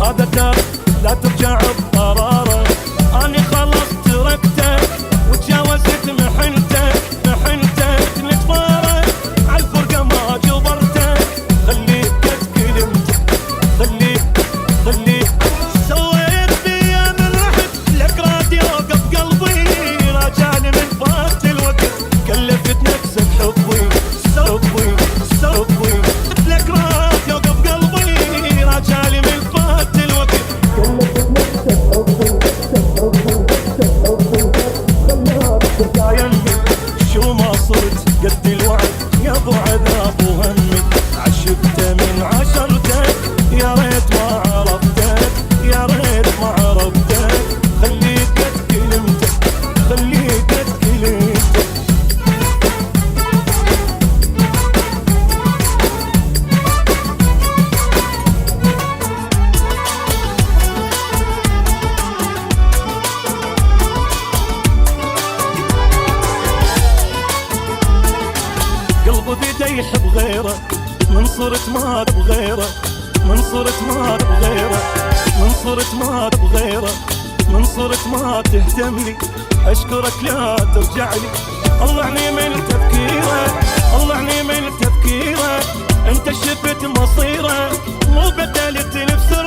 هذا دار لا ترجع بقراره. اني خلاص تركتك وتجاوزت محنتك نتفارق عالفرقه ما جبرتك. خليك قد كلمتك خليك سويت بيا من رحت لك راديو وقف قلبي. راجعني من فات الوقت كلفت نفسك حبي لك راديو وقف قلبي. راجعني من فات الوقت كلفت نفسك حبي. شو ما صرت قد الوعد يا ابو عذاب وهمي. عشقت من عشرتك يا ريت ما عرفتك خليك قد كلمتك قلبي بيدي يحب غيره. من صرت ما بغيره من صرت ما تهتملي. اشكرك لا ترجع لي. الله عني من تفكيره انت شفت مصيره. مو بدلت نفسه